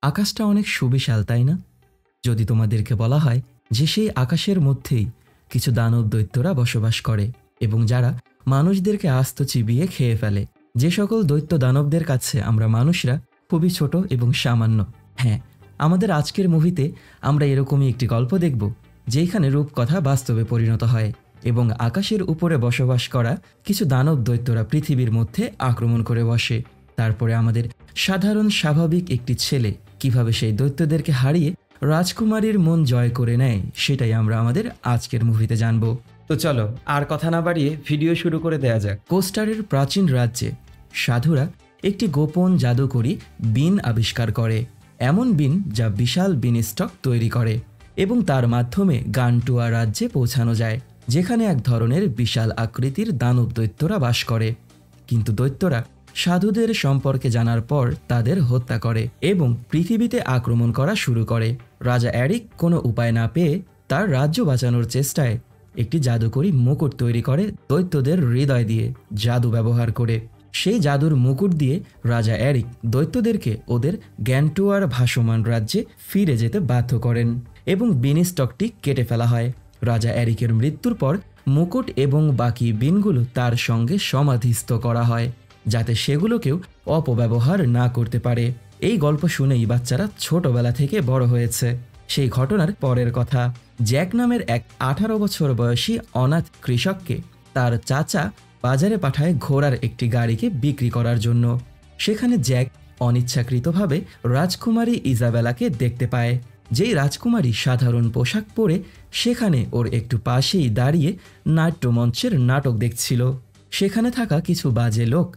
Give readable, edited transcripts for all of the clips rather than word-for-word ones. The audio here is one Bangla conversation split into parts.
আকাশটা অনেক সুবিশাল, তাই না? যদি তোমাদেরকে বলা হয় যে সেই আকাশের মধ্যেই কিছু দানব দৈত্যরা বসবাস করে এবং যারা মানুষদেরকে আস্ত চিবিয়ে খেয়ে ফেলে, যে সকল দৈত্য দানবদের কাছে আমরা মানুষরা খুবই ছোট এবং সামান্য। হ্যাঁ, আমাদের আজকের মুভিতে আমরা এরকমই একটি গল্প দেখব যেখানে রূপকথা বাস্তবে পরিণত হয় এবং আকাশের উপরে বসবাস করা কিছু দানব দৈত্যরা পৃথিবীর মধ্যে আক্রমণ করে বসে। তারপরে আমাদের সাধারণ স্বাভাবিক একটি ছেলে কিভাবে সেই দৈত্যদেরকে হারিয়ে রাজকুমারীর মন জয় করে নেয়, সেটাই আমরা আমাদের আজকের মুভিতে জানবো। তো চলো আর কথা না বাড়িয়ে ভিডিও শুরু করে দেয়া যাক। কোস্টারের প্রাচীন রাজ্যে সাধুরা একটি গোপন জাদুকরী বিন আবিষ্কার করে, এমন বিন যা বিশাল বিন স্টক তৈরি করে এবং তার মাধ্যমে গান্টুয়া রাজ্যে পৌঁছানো যায়, যেখানে এক ধরনের বিশাল আকৃতির দানব দৈত্যরা বাস করে। কিন্তু দৈত্যরা সাধুদের সম্পর্কে জানার পর তাদের হত্যা করে এবং পৃথিবীতে আক্রমণ করা শুরু করে। রাজা এরিক কোনো উপায় না পেয়ে তার রাজ্য বাঁচানোর চেষ্টায় একটি জাদুকরী মুকুট তৈরি করে দৈত্যদের হৃদয় দিয়ে জাদু ব্যবহার করে। সেই জাদুর মুকুট দিয়ে রাজা এরিক দৈত্যদেরকে ওদের গ্যান্টুয়ার ভাসমান রাজ্যে ফিরে যেতে বাধ্য করেন এবং বিনস্টকটি কেটে ফেলা হয়। রাজা এরিকের মৃত্যুর পর মুকুট এবং বাকি বিনগুলো তার সঙ্গে সমাধিস্থ করা হয়, যাতে সেগুলোকেও অপব্যবহার না করতে পারে। এই গল্প শুনেই বাচ্চারা ছোটবেলা থেকে বড় হয়েছে। সেই ঘটনার পরের কথা, জ্যাক নামের এক 18 বছর বয়সী অনাথ কৃষককে তার চাচা বাজারে পাঠায় ঘোড়ার একটি গাড়িকে বিক্রি করার জন্য। সেখানে জ্যাক অনিচ্ছাকৃতভাবে রাজকুমারী ইজাবেলাকে দেখতে পায়। যেই রাজকুমারী সাধারণ পোশাক পরে সেখানে ওর একটু পাশেই দাঁড়িয়ে নাট্যমঞ্চের নাটক দেখছিল। সেখানে থাকা কিছু বাজে লোক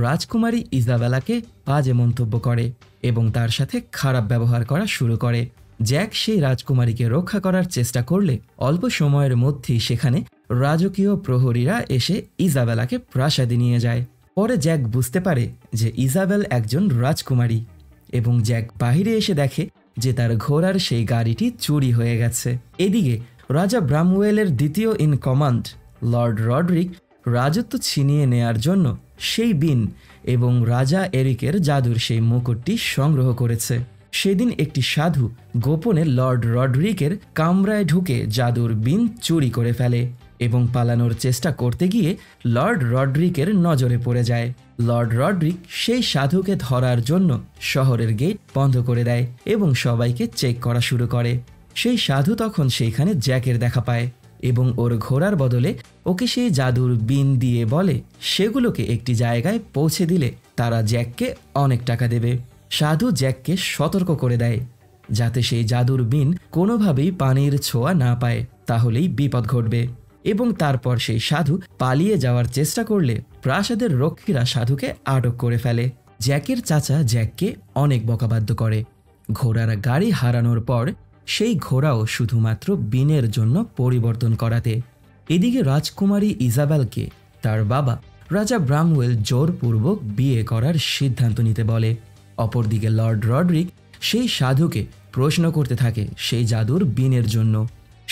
রাজকুমারী ইজাবেলাকে বাজে মন্তব্য করে এবং তার সাথে খারাপ ব্যবহার করা শুরু করে। জ্যাক সেই রাজকুমারীকে রক্ষা করার চেষ্টা করলে অল্প সময়ের মধ্যেই সেখানে রাজকীয় প্রহরীরা এসে ইজাবেলাকে প্রাসাদে নিয়ে যায়। পরে জ্যাক বুঝতে পারে যে ইজাবেল একজন রাজকুমারী এবং জ্যাক বাহিরে এসে দেখে যে তার ঘোড়ার সেই গাড়িটি চুরি হয়ে গেছে। এদিকে রাজা ব্রামওয়েলের দ্বিতীয় ইন কমান্ড লর্ড রডরিক রাজত্ব ছিনিয়ে নেয়ার জন্য সেই বিন এবং রাজা এরিকের জাদুর সেই মুকুটটি সংগ্রহ করেছে। সেদিন একটি সাধু গোপনে লর্ড রডরিকের কামরায় ঢুকে জাদুর বিন চুরি করে ফেলে এবং পালানোর চেষ্টা করতে গিয়ে লর্ড রডরিকের নজরে পড়ে যায়। লর্ড রডরিক সেই সাধুকে ধরার জন্য শহরের গেট বন্ধ করে দেয় এবং সবাইকে চেক করা শুরু করে। সেই সাধু তখন সেইখানে জ্যাকের দেখা পায় এবং ওর ঘোড়ার বদলে ওকে সেই জাদুর বিন দিয়ে বলে সেগুলোকে একটি জায়গায় পৌঁছে দিলে তারা জ্যাককে অনেক টাকা দেবে। সাধু জ্যাককে সতর্ক করে দেয় যাতে সেই জাদুর বিন কোনোভাবেই পানির ছোঁয়া না পায়, তাহলেই বিপদ ঘটবে। এবং তারপর সেই সাধু পালিয়ে যাওয়ার চেষ্টা করলে প্রাসাদের রক্ষীরা সাধুকে আটক করে ফেলে। জ্যাকের চাচা জ্যাককে অনেক বকাবাদ্য করে। ঘোড়ার গাড়ি হারানোর পর সেই ঘোড়াও শুধুমাত্র বিনের জন্য পরিবর্তন করাতে। এদিকে রাজকুমারী ইজাবেলকে তার বাবা রাজা ব্রামওয়েল জোরপূর্বক বিয়ে করার সিদ্ধান্ত নিতে বলে। অপরদিকে লর্ড রডরিক সেই সাধুকে প্রশ্ন করতে থাকে সেই জাদুর বিনের জন্য।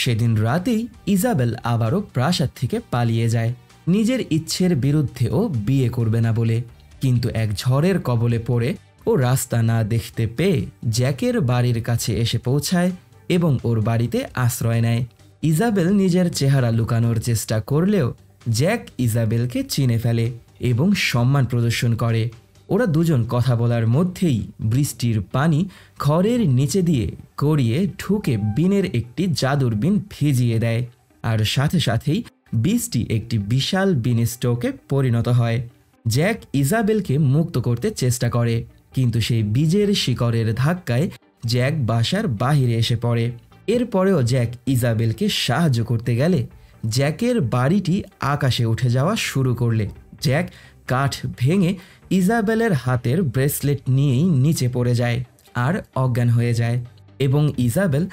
সেদিন রাতেই ইজাবেল আবারও প্রাসাদ থেকে পালিয়ে যায়, নিজের ইচ্ছের বিরুদ্ধেও বিয়ে করবে না বলে। কিন্তু এক ঝড়ের কবলে পড়ে ও রাস্তা না দেখতে পেয়ে জ্যাকের বাড়ির কাছে এসে পৌঁছায় এবং ওর বাড়িতে আশ্রয় নেয়। ইজাবেল নিজের চেহারা লুকানোর চেষ্টা করলেও জ্যাক ইজাবেলকে চিনে ফেলে এবং সম্মান প্রদর্শন করে। ওরা দুজন কথা বলার মধ্যেই বৃষ্টির পানি ঘরের নিচে দিয়ে গড়িয়ে ঢুকে বিনের একটি জাদুর বিন ভিজিয়ে দেয়, আর সাথে সাথেই বীজটি একটি বিশাল বিন স্টোকে পরিণত হয়। জ্যাক ইজাবেলকে মুক্ত করতে চেষ্টা করে, কিন্তু সেই বীজের শিকড়ের ধাক্কায় জ্যাক বাসার বাহিরে এসে পড়ে। এরপরেও জ্যাক ইজাবেলকে সাহায্য করতে গেলে জ্যাকের বাড়িটি আকাশে উঠে যাওয়া শুরু করলে জ্যাক কাঠ ভেঙে ইজাবেলের হাতের ব্রেসলেট নিয়েই নিচে পড়ে যায় আর অজ্ঞান হয়ে যায় এবং ইজাবেল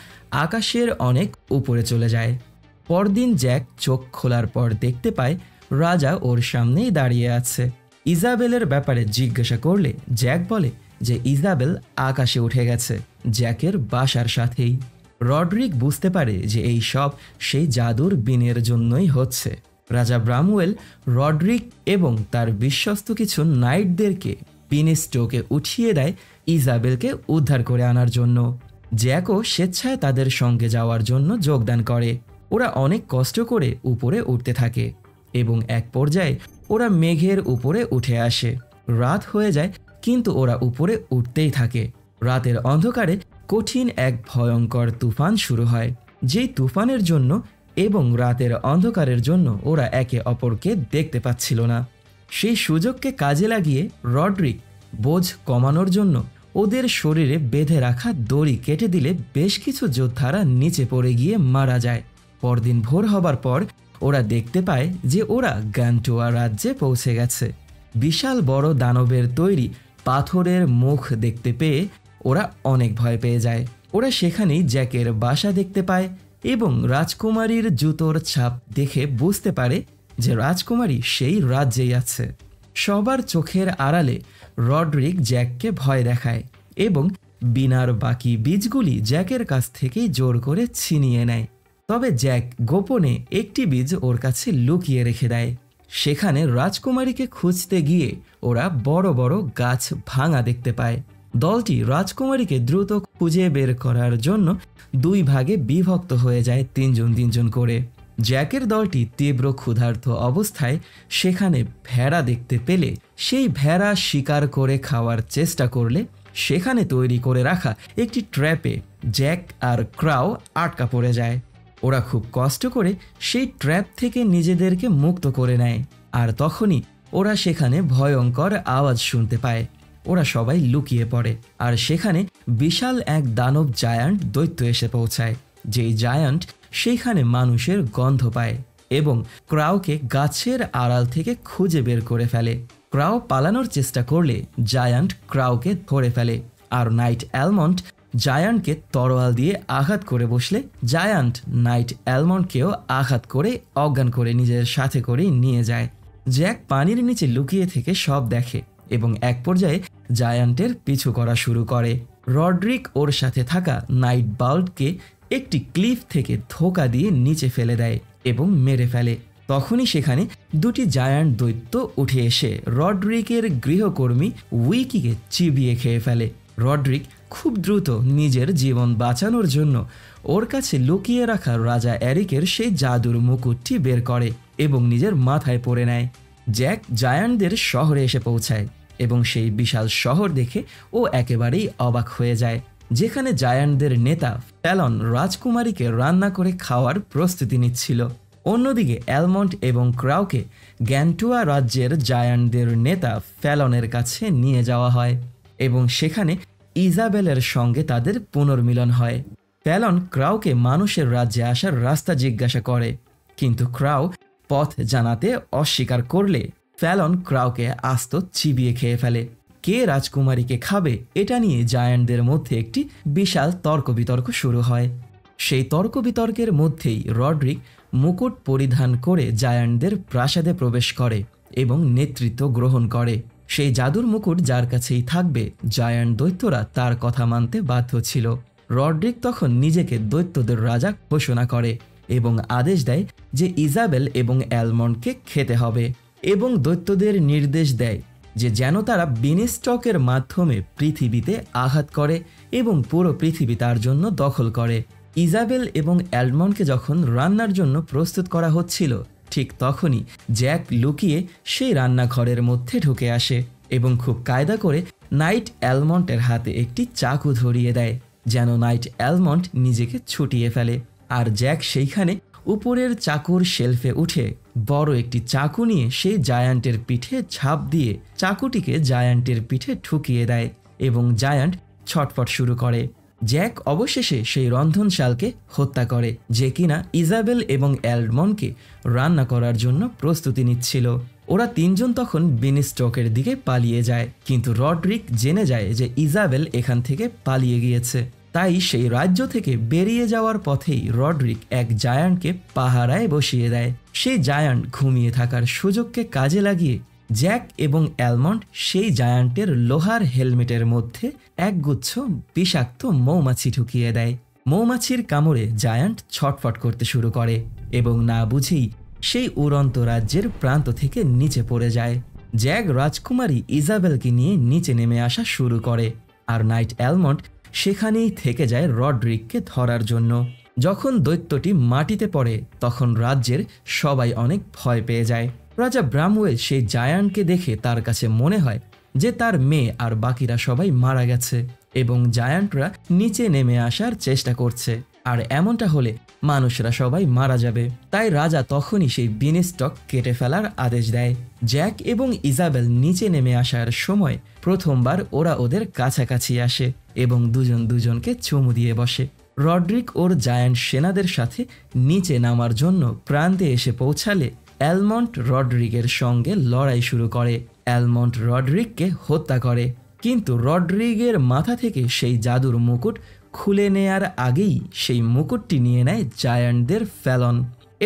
আকাশের অনেক উপরে চলে যায়। পরদিন জ্যাক চোখ খোলার পর দেখতে পায় রাজা ওর সামনেই দাঁড়িয়ে আছে। ইজাবেলের ব্যাপারে জিজ্ঞাসা করলে জ্যাক বলে যে ইজাবেল আকাশে উঠে গেছে জ্যাকের বাসার সাথেই। রডরিক বুঝতে পারে যে এই সব সেই জাদুর বিনের জন্যই হচ্ছে। রাজা ব্রামওয়েল রডরিক এবং তার বিশ্বস্ত কিছু নাইটদেরকে বিন স্টোকে উঠিয়ে দেয় ইজাবেলকে উদ্ধার করে আনার জন্য। জ্যাকও স্বেচ্ছায় তাদের সঙ্গে যাওয়ার জন্য যোগদান করে। ওরা অনেক কষ্ট করে উপরে উঠতে থাকে এবং এক পর্যায়ে ওরা মেঘের উপরে উঠে আসে। রাত হয়ে যায়, কিন্তু ওরা উপরে উঠতেই থাকে। রাতের অন্ধকারে কঠিন এক ভয়ঙ্কর তুফান শুরু হয়। যেই তুফানের জন্য এবং রাতের অন্ধকারের জন্য ওরা একে অপরকে দেখতে পাচ্ছিল না। সেই সুযোগকে কাজে লাগিয়ে রড্রিক বোঝ কমানোর জন্য ওদের শরীরে বেঁধে রাখা দড়ি কেটে দিলে বেশ কিছু যোদ্ধারা নিচে পড়ে গিয়ে মারা যায়। পরদিন ভোর হবার পর ওরা দেখতে পায় যে ওরা গ্যান্টোয়া রাজ্যে পৌঁছে গেছে। বিশাল বড় দানবের তৈরি পাথরের মুখ দেখতে পেয়ে ওরা অনেক ভয় পেয়ে যায়। ওরা সেখানেই জ্যাকের বাসা দেখতে পায় এবং রাজকুমারীর জুতোর ছাপ দেখে বুঝতে পারে যে রাজকুমারী সেই রাজ্যেই আছে। সবার চোখের আড়ালে রড্রিক জ্যাককে ভয় দেখায় এবং বিনার বাকি বীজগুলি জ্যাকের কাছ থেকেই জোর করে ছিনিয়ে নেয়। তবে জ্যাক গোপনে একটি বীজ ওর কাছে লুকিয়ে রেখে দেয়। সেখানে রাজকুমারীকে খুঁজতে গিয়ে ওরা বড় বড় গাছ ভাঙা দেখতে পায়। দলটি রাজকুমারীকে দ্রুত খুঁজে বের করার জন্য দুই ভাগে বিভক্ত হয়ে যায়, তিনজন তিনজন করে। জ্যাকের দলটি তীব্র ক্ষুধার্ত অবস্থায় সেখানে ভেড়া দেখতে পেলে সেই ভেড়া শিকার করে খাওয়ার চেষ্টা করলে সেখানে তৈরি করে রাখা একটি ট্র্যাপে জ্যাক আর ক্রাউ আটকা পড়ে যায়। ওরা খুব কষ্ট করে সেই ট্র্যাপ থেকে নিজেদেরকে মুক্ত করে নেয়। আর তখনই ওরা সেখানে ভয়ঙ্কর আওয়াজ শুনতে পায়। ওরা সবাই লুকিয়ে পড়ে আর সেখানে বিশাল এক দানব জায়ান্ট দৈত্য এসে পৌঁছায়। যেই জায়ান্ট সেইখানে মানুষের গন্ধ পায় এবং ক্রাউকে গাছের আড়াল থেকে খুঁজে বের করে ফেলে। ক্রাউ পালানোর চেষ্টা করলে জায়ান্ট ক্রাউকে ধরে ফেলে আর নাইট অ্যালমন্ড জায়ান্টকে তরোয়াল দিয়ে আঘাত করে বসলে জায়ান্ট নাইট অ্যালমন্ডকেও আঘাত করে অজ্ঞান করে নিজের সাথে করেই নিয়ে যায়। জ্যাক পানির নিচে লুকিয়ে থেকে সব দেখে এবং এক পর্যায়ে জায়ান্টের পিছু করা শুরু করে। রড্রিক ওর সাথে থাকা নাইট বাল্টকে একটি ক্লিফ থেকে ধোঁকা দিয়ে নিচে ফেলে দেয় এবং মেরে ফেলে। তখনই সেখানে দুটি জায়ান্ট দৈত্য উঠে এসে রড্রিকের গৃহকর্মী উইকিকে চিবিয়ে খেয়ে ফেলে। রড্রিক খুব দ্রুত নিজের জীবন বাঁচানোর জন্য ওর কাছে লুকিয়ে রাখা রাজা এরিকের সেই জাদুর মুকুটটি বের করে এবং নিজের মাথায় পরে নেয়। জ্যাক জায়ান্টদের শহরে এসে পৌঁছায় এবং সেই বিশাল শহর দেখে ও একেবারেই অবাক হয়ে যায়, যেখানে জায়ান্টদের নেতা ফ্যালন রাজকুমারীকে রান্না করে খাওয়ার প্রস্তুতি নিচ্ছিল। অন্যদিকে অ্যালমন্ড এবং ক্রাউকে গ্যান্টোয়া রাজ্যের জায়ান্টদের নেতা ফ্যালনের কাছে নিয়ে যাওয়া হয় এবং সেখানে ইজাবেলের সঙ্গে তাদের পুনর্মিলন হয়। ফ্যালন ক্রাউকে মানুষের রাজ্যে আসার রাস্তা জিজ্ঞাসা করে, কিন্তু ক্রাউ পথ জানাতে অস্বীকার করলে ফ্যালন ক্রাউকে আস্ত চিবিয়ে খেয়ে ফেলে। কে রাজকুমারীকে খাবে এটা নিয়ে জায়ান্টদের মধ্যে একটি বিশাল তর্ক বিতর্ক শুরু হয়। সেই তর্ক বিতর্কের মধ্যেই রড্রিক মুকুট পরিধান করে জায়ান্টদের প্রাসাদে প্রবেশ করে এবং নেতৃত্ব গ্রহণ করে। সেই জাদুর মুকুট যার কাছেই থাকবে জায়ান্ট দৈত্যরা তার কথা মানতে বাধ্য ছিল। রড্রিক তখন নিজেকে দৈত্যদের রাজা ঘোষণা করে এবং আদেশ দেয় যে ইজাবেল এবং অ্যালমন্ডকে খেতে হবে এবং দৈত্যদের নির্দেশ দেয় যে যেন তারা বিনিস্টকের মাধ্যমে পৃথিবীতে আঘাত করে এবং পুরো পৃথিবী তার জন্য দখল করে। ইজাবেল এবং অ্যালমন্ডকে যখন রান্নার জন্য প্রস্তুত করা হচ্ছিল, ঠিক তখনই জ্যাক লুকিয়ে সেই রান্নাঘরের মধ্যে ঢুকে আসে এবং খুব কায়দা করে নাইট অ্যালমন্ডের হাতে একটি চাকু ধরিয়ে দেয় যেন নাইট অ্যালমন্ড নিজেকে ছুটিয়ে ফেলে। আর জ্যাক সেইখানে উপরের চাকুর শেলফে উঠে বড় একটি চাকু নিয়ে সেই জায়ান্টের পিঠে ঝাঁপ দিয়ে চাকুটিকে জায়ান্টের পিঠে ঠুকিয়ে দেয় এবং জায়ান্ট ছটফট শুরু করে। জ্যাক অবশেষে সেই রন্ধনশালকে হত্যা করে, যে কিনা ইজাবেল এবং অ্যালমন্ডকে রান্না করার জন্য প্রস্তুতি নিচ্ছিল। ওরা তিনজন তখন বিনিস্টকের দিকে পালিয়ে যায়, কিন্তু রড্রিক জেনে যায় যে ইজাবেল এখান থেকে পালিয়ে গিয়েছে। তাই সেই রাজ্য থেকে বেরিয়ে যাওয়ার পথেই রড্রিক এক জায়ান্টকে পাহারায় বসিয়ে দেয়। সেই জায়ান্ট ঘুমিয়ে থাকার সুযোগকে কাজে লাগিয়ে জ্যাক এবং অ্যালমন্ড সেই জায়ান্টের লোহার হেলমেটের মধ্যে একগুচ্ছ বিষাক্ত মৌমাছি ঢুকিয়ে দেয়। মৌমাছির কামড়ে জায়ান্ট ছটফট করতে শুরু করে এবং না বুঝেই সেই উড়ন্ত রাজ্যের প্রান্ত থেকে নিচে পড়ে যায়। জ্যাক রাজকুমারী ইজাবেলকে নিয়ে নিচে নেমে আসা শুরু করে আর নাইট অ্যালমন্ড সেখানেই থেকে যায় রড্রিককে ধরার জন্য। যখন দৈত্যটি মাটিতে পড়ে তখন রাজ্যের সবাই অনেক ভয় পেয়ে যায়। রাজা ব্রামওয়েল সেই জায়ান্টকে দেখে তার কাছে মনে হয় যে তার মেয়ে আর বাকিরা সবাই মারা গেছে এবং জায়ান্টরা নিচে নেমে আসার চেষ্টা করছে, আর এমনটা হলে মানুষরা সবাই মারা যাবে। তাই রাজা তখনই সেই বিনস্টক কেটে ফেলার আদেশ দেয়। জ্যাক এবং ইজাবেল নিচে নেমে আসার সময় প্রথমবার ওরা ওদের কাছাকাছি আসে এবং দুজন দুজনকে চুমু দিয়ে বসে। রড্রিক ওর জায়ান্ট সেনাদের সাথে নিচে নামার জন্য প্রান্তে এসে পৌঁছালে অ্যালমন্ড রড্রিগের সঙ্গে লড়াই শুরু করে। অ্যালমন্ড রড্রিগকে হত্যা করে, কিন্তু রড্রিগের মাথা থেকে সেই জাদুর মুকুট খুলে নেয়ার আগেই সেই মুকুটটি নিয়ে নেয় জায়ান্টদের ফ্যালন,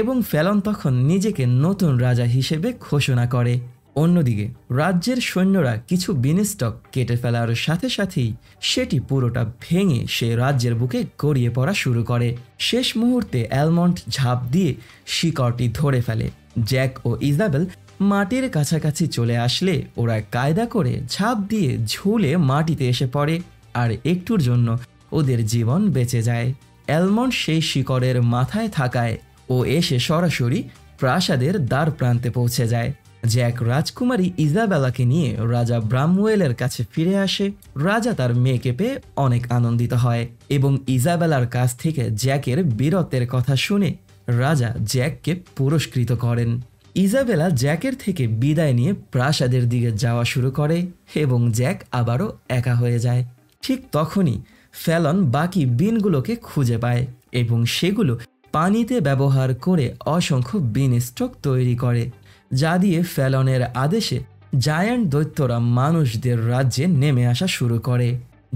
এবং ফ্যালন তখন নিজেকে নতুন রাজা হিসেবে ঘোষণা করে। অন্যদিকে রাজ্যের সৈন্যরা কিছু বিনস্টক কেটে ফেলার সাথে সাথেই সেটি পুরোটা ভেঙে সে রাজ্যের বুকে গড়িয়ে পড়া শুরু করে। শেষ মুহূর্তে অ্যালমন্ড ঝাঁপ দিয়ে শিকড়টি ধরে ফেলে। জ্যাক ও ইজাবেল মাটির কাছাকাছি চলে আসলে ওরা কায়দা করে ঝাঁপ দিয়ে ঝুলে মাটিতে এসে পড়ে, আর একটুর জন্য ওদের জীবন বেঁচে যায়। অ্যালমন্ড সেই শিকড়ের মাথায় থাকায় ও এসে সরাসরি প্রাসাদের দ্বার প্রান্তে পৌঁছে যায়। জ্যাক রাজকুমারী ইজাবেলাকে নিয়ে রাজা ব্রামওয়েলের কাছে ফিরে আসে। রাজা তার মেয়েকে পেয়ে অনেক আনন্দিত হয় এবং ইজাবেলার কাছ থেকে জ্যাকের বীরত্বের কথা শুনে রাজা জ্যাককে পুরস্কৃত করেন। ইজাবেলা জ্যাকের থেকে বিদায় নিয়ে প্রাসাদের দিকে যাওয়া শুরু করে এবং জ্যাক আবারও একা হয়ে যায়। ঠিক তখনই ফ্যালন বাকি বিনগুলোকে খুঁজে পায় এবং সেগুলো পানিতে ব্যবহার করে অসংখ্য বিন স্ট্রোক তৈরি করে, যা দিয়ে ফ্যালনের আদেশে জায়ান্ট দৈত্যরা মানুষদের রাজ্যে নেমে আসা শুরু করে।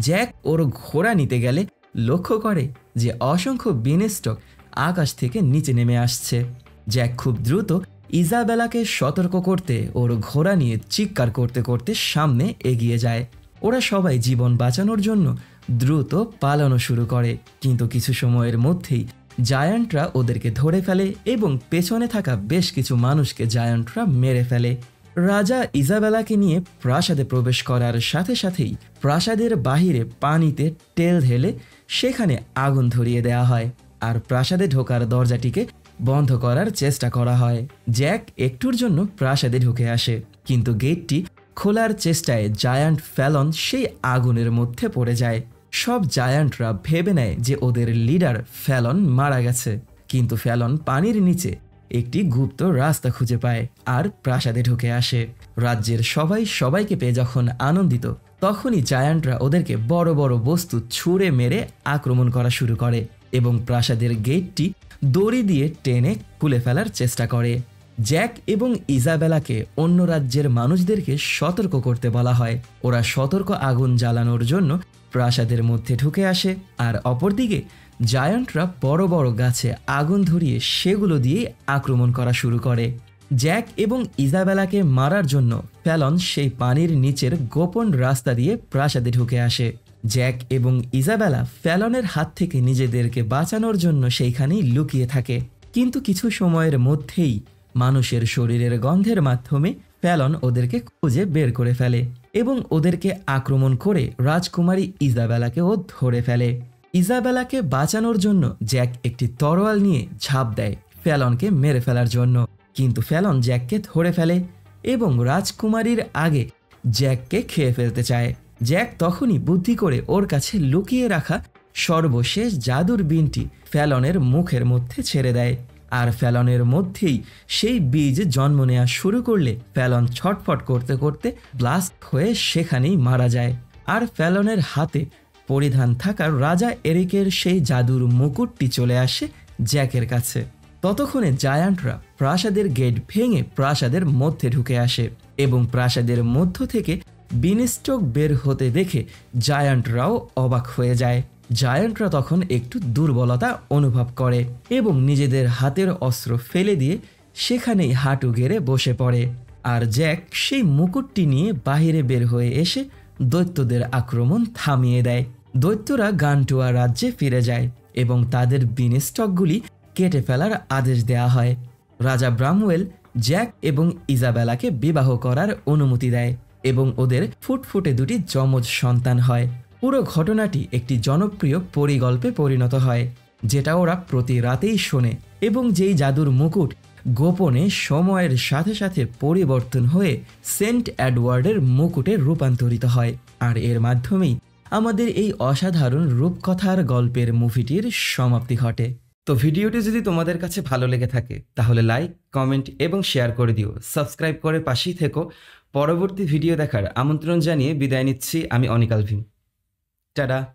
জ্যাক ওর ঘোড়া নিতে গেলে লক্ষ্য করে যে অসংখ্য বিন স্ট্রোক আকাশ থেকে নিচে নেমে আসছে। জ্যাক খুব দ্রুত ইজাবেলাকে সতর্ক করতে ওর ঘোড়া নিয়ে চিৎকার করতে করতে সামনে এগিয়ে যায়। ওরা সবাই জীবন বাঁচানোর জন্য দ্রুত পালানো শুরু করে, কিন্তু কিছু সময়ের মধ্যেই জায়ান্টরা ওদেরকে ধরে ফেলে এবং পেছনে থাকা বেশ কিছু মানুষকে জায়ান্টরা মেরে ফেলে। রাজা ইজাবেলাকে নিয়ে প্রাসাদে প্রবেশ করার সাথে সাথেই প্রাসাদের বাহিরে পানিতে তেল ঢেলে সেখানে আগুন ধরিয়ে দেওয়া হয়, আর প্রাসাদে ঢোকার দরজাটিকে বন্ধ করার চেষ্টা করা হয়। জ্যাক একটুর জন্য প্রাসাদে ঢুকে আসে, কিন্তু গেটটি খোলার চেষ্টায় জায়ান্ট ফ্যালন সেই আগুনের মধ্যে পড়ে যায়। সব জায়ান্টরা ভেবে নেয় যে ওদের লিডার ফ্যালন মারা গেছে, কিন্তু ফ্যালন পানির নিচে একটি গুপ্ত রাস্তা খুঁজে পায় আর প্রাসাদে ঢুকে আসে। রাজ্যের সবাই সবাইকে পেয়ে যখন আনন্দিত, তখনই জায়ান্টরা ওদেরকে বড় বড় বস্তু ছুঁড়ে মেরে আক্রমণ করা শুরু করে এবং প্রাসাদের গেটটি দড়ি দিয়ে টেনে খুলে ফেলার চেষ্টা করে। জ্যাক এবং ইজাবেলাকে অন্য রাজ্যের মানুষদেরকে সতর্ক করতে বলা হয়। ওরা সতর্ক আগুন জ্বালানোর জন্য প্রাসাদের মধ্যে ঢুকে আসে, আর অপরদিকে জায়ান্টরা বড় বড় গাছে আগুন ধরিয়ে সেগুলো দিয়ে আক্রমণ করা শুরু করে। জ্যাক এবং ইজাবেলাকে মারার জন্য ফ্যালন সেই পানির নিচের গোপন রাস্তা দিয়ে প্রাসাদে ঢুকে আসে। জ্যাক এবং ইজাবেলা ফ্যালনের হাত থেকে নিজেদেরকে বাঁচানোর জন্য সেইখানেই লুকিয়ে থাকে, কিন্তু কিছু সময়ের মধ্যেই মানুষের শরীরের গন্ধের মাধ্যমে ফ্যালন ওদেরকে খুঁজে বের করে ফেলে এবং ওদেরকে আক্রমণ করে রাজকুমারী ইজাবেলাকেও ধরে ফেলে। ইজাবেলাকে বাঁচানোর জন্য জ্যাক একটি তরোয়াল নিয়ে ঝাঁপ দেয় ফ্যালনকে মেরে ফেলার জন্য, কিন্তু ফ্যালন জ্যাককে ধরে ফেলে এবং রাজকুমারীর আগে জ্যাককে খেয়ে ফেলতে চায়। জ্যাক তখনই বুদ্ধি করে ওর কাছে লুকিয়ে রাখা সর্বশেষ জাদুর বিনটি ফ্যালনের মুখের মধ্যে ছেড়ে দেয়, আর ফ্যালনের মধ্যেই সেই বীজ জন্ম নেওয়া শুরু করলে ফ্যালন ছটফট করতে করতে ব্লাস্ট হয়ে সেখানেই মারা যায়। আর ফ্যালনের হাতে পরিধান থাকা রাজা এরিকের সেই জাদুর মুকুটটি চলে আসে জ্যাকের কাছে। ততক্ষণে জায়ান্টরা প্রাসাদের গেট ভেঙে প্রাসাদের মধ্যে ঢুকে আসে এবং প্রাসাদের মধ্য থেকে বিনস্টক বের হতে দেখে জায়ান্টরাও অবাক হয়ে যায়। জায়ান্টরা তখন একটু দুর্বলতা অনুভব করে এবং নিজেদের হাতের অস্ত্র ফেলে দিয়ে সেখানেই হাঁটু গেড়ে বসে পড়ে। আর জ্যাক সেই মুকুটটি নিয়ে বাহিরে বের হয়ে এসে দৈত্যদের আক্রমণ থামিয়ে দেয়। দৈত্যরা গান্টুয়া রাজ্যে ফিরে যায় এবং তাদের বিনস্টকগুলি কেটে ফেলার আদেশ দেয়া হয়। রাজা ব্রামওয়েল জ্যাক এবং ইজাবেলাকে বিবাহ করার অনুমতি দেয় এবং ওদের ফুটফুটে দুটি যমজ সন্তান হয়। পুরো ঘটনাটি একটি জনপ্রিয় পরিগল্পে পরিণত হয়, যেটা ওরা প্রতি রাতেই শোনে, এবং যেই জাদুর মুকুট গোপনে সময়ের সাথে সাথে পরিবর্তন হয়ে সেন্ট এডওয়ার্ডের মুকুটে রূপান্তরিত হয়। আর এর মাধ্যমেই আমাদের এই অসাধারণ রূপকথার গল্পের মুভিটির সমাপ্তি ঘটে। তো ভিডিওটি যদি তোমাদের কাছে ভালো লেগে থাকে তাহলে লাইক, কমেন্ট এবং শেয়ার করে দিও। সাবস্ক্রাইব করে পাশেই থেকো। পরবর্তী ভিডিও দেখার আমন্ত্রণ জানিয়ে বিদায় নিচ্ছি আমি অনিক আলভিন। টাটা।